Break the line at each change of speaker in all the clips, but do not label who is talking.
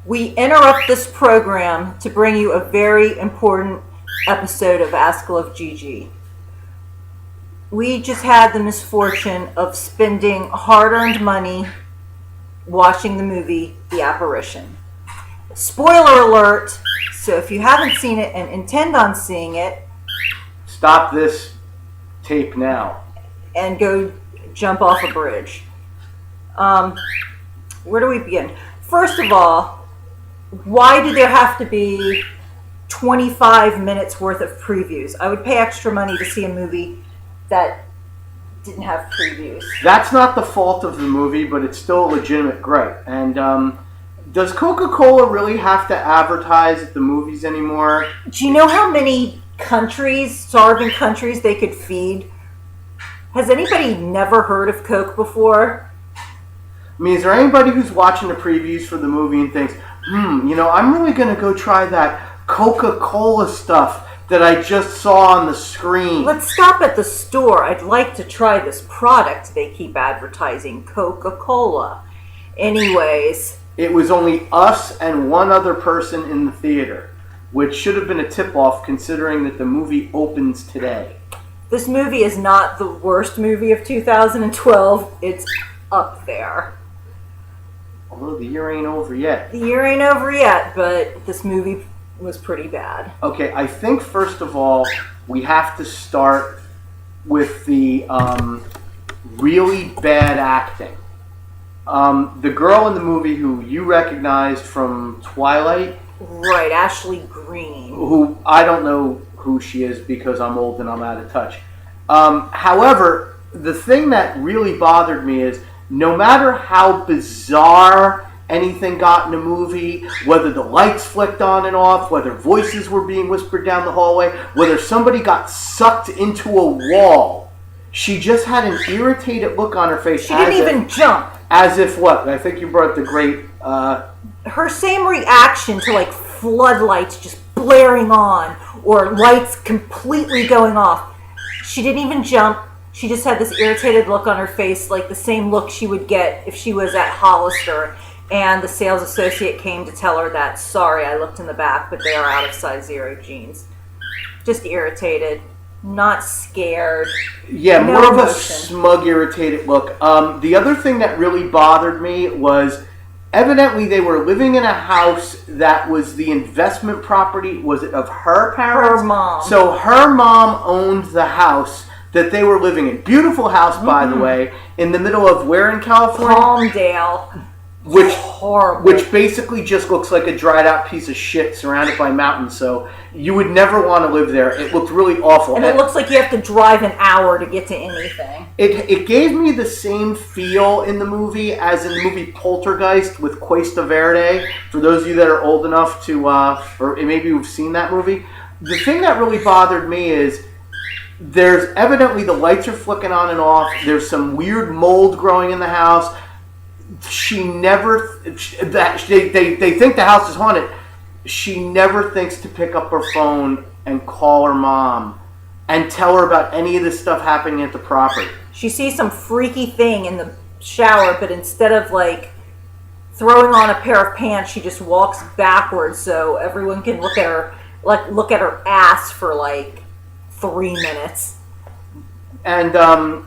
We interrupt this program to bring you a very important episode of Ask Love Gigi. We just had the misfortune of spending hard-earned money watching the movie The Apparition. Spoiler alert, so if you haven't seen it and intend on seeing it,
stop this tape now
and go jump off a bridge. Where do we begin? First of all, why do there have to be 25 minutes worth of previews? I would pay extra money to see a movie that didn't have previews.
That's not the fault of the movie, but it's still a legitimate gripe. And does Coca-Cola really have to advertise at the movies anymore?
Do you know how many countries, starving countries, they could feed? Has anybody never heard of Coke before?
I mean, is there anybody who's watching the previews for the movie and thinks, I'm really going to go try that Coca-Cola stuff that I just saw on the screen?
Let's stop at the store. I'd like to try this product they keep advertising, Coca-Cola. Anyways.
It was only us and one other person in the theater, which should have been a tip-off considering that the movie opens today.
This movie is not the worst movie of 2012. It's up there.
Although the year ain't over yet.
The year ain't over yet, but this movie was pretty bad.
Okay, I think first of all, we have to start with the really bad acting. The girl in the movie who you recognized from Twilight.
Right, Ashley Greene.
Who, I don't know who she is because I'm old and I'm out of touch. However, the thing that really bothered me is no matter how bizarre anything got in the movie, whether the lights flicked on and off, whether voices were being whispered down the hallway, whether somebody got sucked into a wall, she just had an irritated look on her face.
She didn't even jump.
As if what? I think you brought the great...
her same reaction to like floodlights just blaring on or lights completely going off. She didn't even jump. She just had this irritated look on her face, like the same look she would get if she was at Hollister and the sales associate came to tell her that, sorry, I looked in the back, but they are out of size 0 jeans. Just irritated, not scared.
Yeah, no more emotion. Of a smug, irritated look. The other thing that really bothered me was evidently they were living in a house that was the investment property, was it of her parents?
Her mom.
So her mom owned the house that they were living in. Beautiful house, by the way, in the middle of where in California?
Palmdale.
Which basically just looks like a dried out piece of shit surrounded by mountains. So you would never want to live there. It looked really awful.
And it looks like you have to drive an hour to get to anything.
It gave me the same feel in the movie as in the movie Poltergeist with Cuesta Verde. For those of you that are old enough to, or maybe you've seen that movie. The thing that really bothered me is there's evidently the lights are flicking on and off. There's some weird mold growing in the house. She never, they think the house is haunted. She never thinks to pick up her phone and call her mom and tell her about any of this stuff happening at the property.
She sees some freaky thing in the shower, but instead of like throwing on a pair of pants, she just walks backwards so everyone can look at her ass for like 3 minutes.
And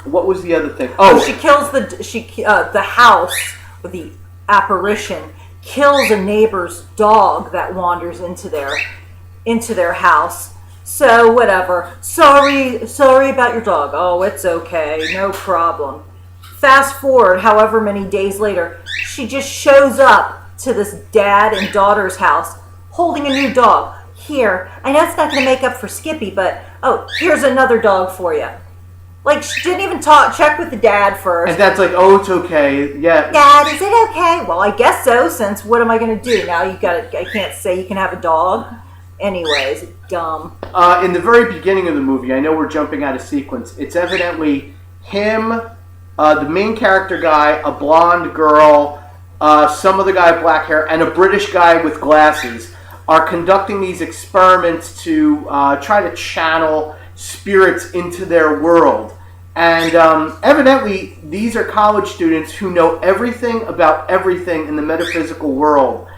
what was the other thing?
She kills the house with the apparition. Kills a neighbor's dog that wanders into their house. So whatever. Sorry about your dog. Oh, it's okay. No problem. Fast forward however many days later, she just shows up to this dad and daughter's house holding a new dog. Here, I know it's not going to make up for Skippy, but here's another dog for you. Like, she didn't even check with the dad first.
And Dad's like, oh, it's okay. Yeah.
Dad, is it okay? Well, I guess so, since what am I going to do? Now I can't say you can have a dog. Anyways, dumb.
In the very beginning of the movie, I know we're jumping out of sequence. It's evidently him, the main character guy, a blonde girl, some other guy with black hair, and a British guy with glasses are conducting these experiments to try to channel spirits into their world. And evidently, these are college students who know everything about everything in the metaphysical world.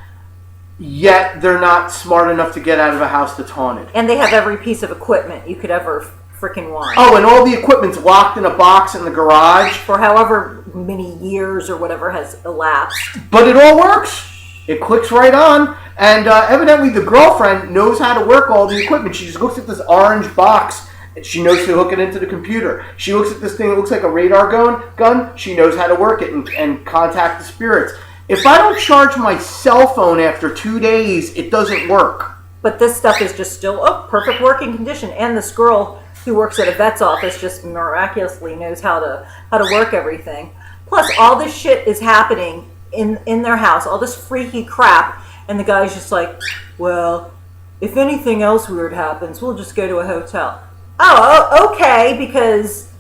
yet they're not smart enough to get out of a house that's haunted.
And they have every piece of equipment you could ever freaking want.
Oh, and all the equipment's locked in a box in the garage.
For however many years or whatever has elapsed.
But it all works. It clicks right on. And evidently the girlfriend knows how to work all the equipment. She just looks at this orange box and she knows to hook it into the computer. She looks at this thing that looks like a radar gun. She knows how to work it and contact the spirits. If I don't charge my cell phone after 2 days, it doesn't work.
But this stuff is just still perfect working condition. And this girl who works at a vet's office just miraculously knows how to work everything. Plus, all this shit is happening in their house, all this freaky crap, and the guy's just like, well, if anything else weird happens, we'll just go to a hotel. Oh, okay, because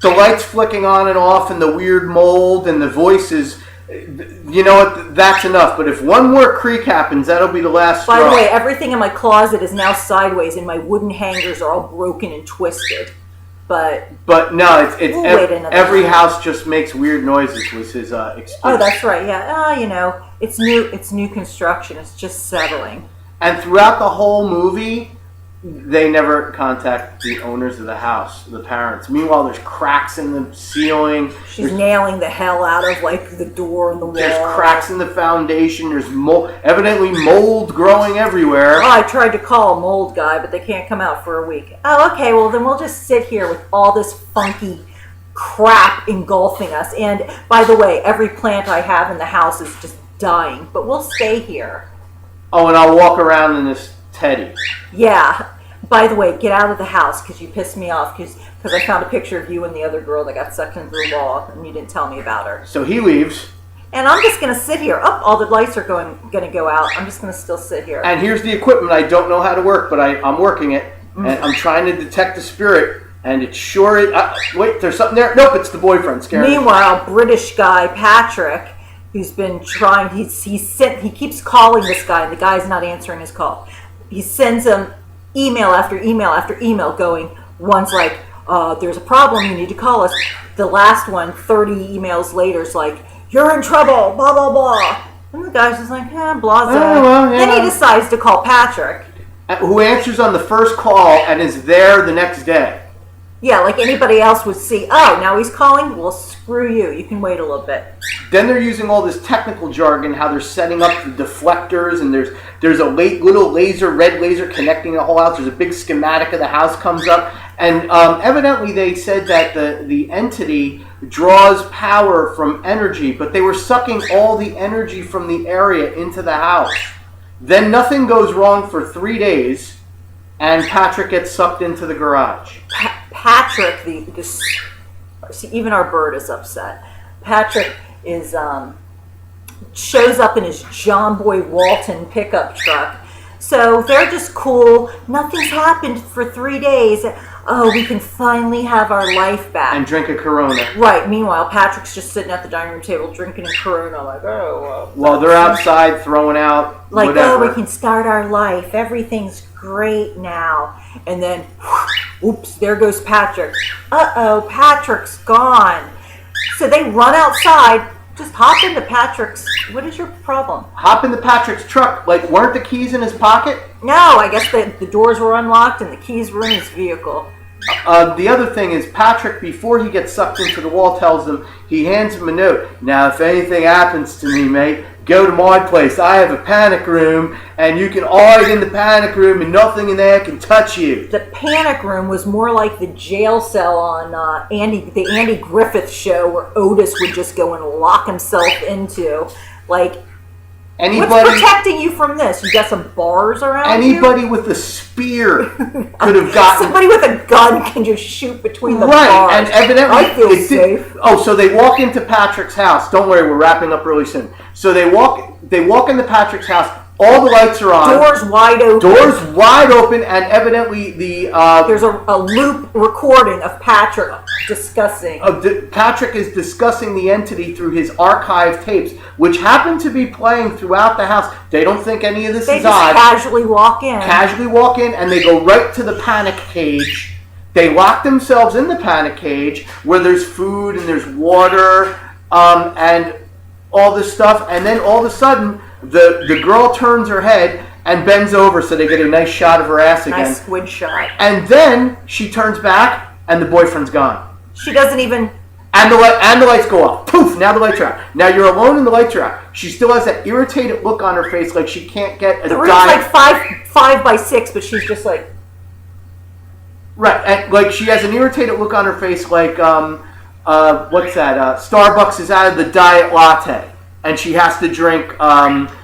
the lights flicking on and off and the weird mold and the voices, you know what, that's enough. But if one more creak happens, that'll be the last straw.
By the way, everything in my closet is now sideways and my wooden hangers are all broken and twisted. But
no, every house just makes weird noises was his excuse.
Oh, that's right, yeah. You know, it's new construction. It's just settling.
And throughout the whole movie, they never contact the owners of the house, the parents. Meanwhile, there's cracks in the ceiling.
She's nailing the hell out of like the door and the wall.
There's cracks in the foundation. There's evidently mold growing everywhere.
Oh, I tried to call a mold guy, but they can't come out for a week. Oh, okay, well then we'll just sit here with all this funky crap engulfing us. And by the way, every plant I have in the house is just dying, but we'll stay here.
Oh, and I'll walk around in this teddy.
Yeah. By the way, get out of the house because you pissed me off because I found a picture of you and the other girl that got sucked into the wall and you didn't tell me about her.
So he leaves.
And I'm just going to sit here. Oh, all the lights are going to go out. I'm just going to still sit here.
And here's the equipment I don't know how to work, but I'm working it. And I'm trying to detect the spirit. And it's sure... wait, there's something there? Nope, it's the boyfriend scaring me.
Meanwhile, British guy Patrick, who's been trying... He keeps calling this guy, and the guy's not answering his call. He sends him email after email after email going, one's like, there's a problem, you need to call us. The last one, 30 emails later, is like, you're in trouble, blah, blah, blah. And the guy's just like, blah, blah.
Well, yeah.
Then he decides to call Patrick.
Who answers on the first call and is there the next day.
Yeah, like anybody else would see, oh, now he's calling? Well, screw you. You can wait a little bit.
Then they're using all this technical jargon, how they're setting up the deflectors, and there's a little red laser connecting the whole house. There's a big schematic of the house comes up. And evidently they said that the entity draws power from energy, but they were sucking all the energy from the area into the house. Then nothing goes wrong for 3 days, and Patrick gets sucked into the garage.
Patrick, see, even our bird is upset. Patrick shows up in his John Boy Walton pickup truck. So they're just cool. Nothing's happened for 3 days. Oh, we can finally have our life back.
And drink a Corona.
Right. Meanwhile, Patrick's just sitting at the dining room table drinking a Corona. Like, oh.
While they're outside throwing out
like,
whatever.
Oh, we can start our life. Everything's great now. And then, oops, there goes Patrick. Uh-oh, Patrick's gone. So they run outside. Just hop into Patrick's. What is your problem?
Hop into Patrick's truck. Like, weren't the keys in his pocket?
No, I guess the doors were unlocked and the keys were in his vehicle.
The other thing is Patrick, before he gets sucked into the wall, tells them, he hands him a note. Now, if anything happens to me, mate, go to my place. I have a panic room, and you can hide in the panic room, and nothing in there can touch you.
The panic room was more like the jail cell on the Andy Griffith show, where Otis would just go and lock himself into. Like, what's protecting you from this? You got some bars around
anybody you? With a spear could have gotten...
Somebody with a gun can just shoot between the
right,
bars.
And evidently...
I feel safe.
So they walk into Patrick's house. Don't worry, we're wrapping up really soon. So they walk into Patrick's house. All the lights are on.
Doors wide open.
And evidently
there's a loop recording of Patrick discussing.
Patrick is discussing the entity through his archive tapes, which happen to be playing throughout the house. They don't think any of this is odd.
They just casually walk in, and
they go right to the panic cage. They lock themselves in the panic cage where there's food and there's water and all this stuff. And then all of a sudden, The girl turns her head and bends over so they get a nice shot of her ass again.
Nice squid shot.
And then she turns back and the boyfriend's gone.
She doesn't even...
And the lights go off. Poof! Now the lights are out. Now you're alone and the lights are out. She still has that irritated look on her face like she can't get a
The room's like 5 by 6, but she's just like...
Right, and like she has an irritated look on her face like, what's that? Starbucks is out of the diet latte. And she has to drink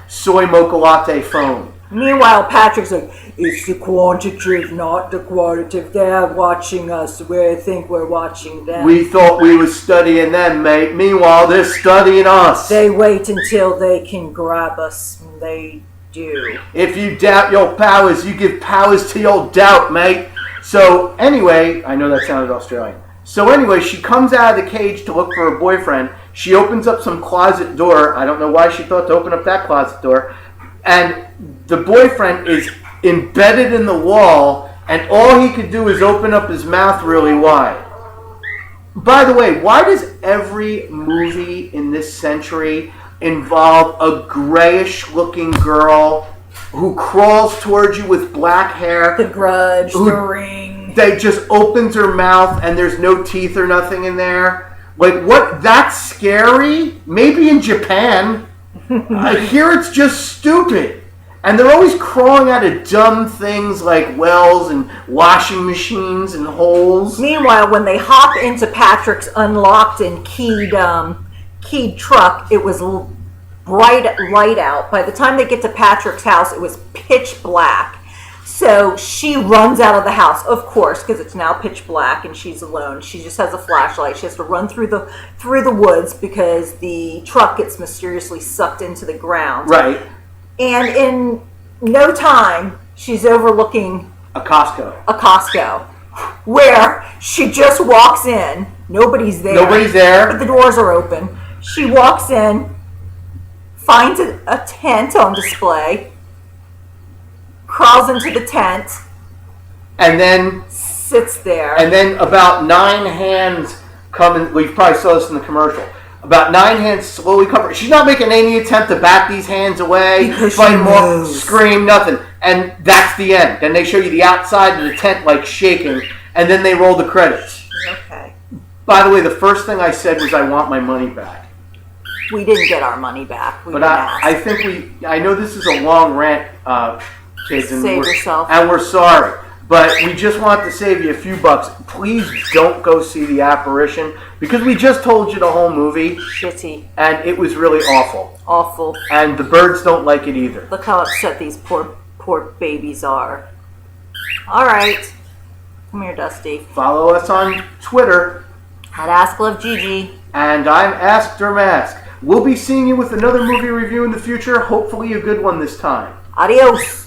soy mocha latte foam.
Meanwhile, Patrick's like, it's the quantitative, not the qualitative. They're watching us. We think we're watching them.
We thought we was studying them, mate. Meanwhile, they're studying us.
They wait until they can grab us. And they do.
If you doubt your powers, you give powers to your doubt, mate. So, anyway, I know that sounded Australian. So anyway, she comes out of the cage to look for her boyfriend. She opens up some closet door. I don't know why she thought to open up that closet door. And the boyfriend is embedded in the wall, and all he could do is open up his mouth really wide. By the way, why does every movie in this century involve a grayish-looking girl who crawls towards you with black hair?
The Grudge, The Ring.
They just opens her mouth, and there's no teeth or nothing in there. Like, what? That's scary? Maybe in Japan. Here it's just stupid. And they're always crawling out of dumb things like wells and washing machines and holes.
Meanwhile, when they hop into Patrick's unlocked and keyed truck, it was bright light out. By the time they get to Patrick's house, it was pitch black. So she runs out of the house, of course, because it's now pitch black and she's alone. She just has a flashlight. She has to run through the woods because the truck gets mysteriously sucked into the ground.
Right.
And in no time, she's overlooking
a Costco,
where she just walks in. Nobody's there. But the doors are open. She walks in, finds a tent on display, crawls into the tent,
and then
sits there.
And then about 9 hands come in. Well, you probably saw this in the commercial. About 9 hands slowly cover. She's not making any attempt to back these hands away, fight more, scream, nothing. And that's the end. Then they show you the outside of the tent like shaking, and then they roll the credits.
Okay.
By the way, the first thing I said was I want my money back.
We didn't get our money back.
But I think I know this is a long rant, kids, and
Save yourself.
And we're sorry. But we just want to save you a few bucks. Please don't go see The Apparition, because we just told you the whole movie.
Shitty.
And it was really awful.
Awful.
And the birds don't like it either.
Look how upset these poor babies are. All right. Come here, Dusty.
Follow us on Twitter.
At Ask Love Gigi.
And I'm Ask Der Mask. We'll be seeing you with another movie review in the future. Hopefully a good one this time.
Adios.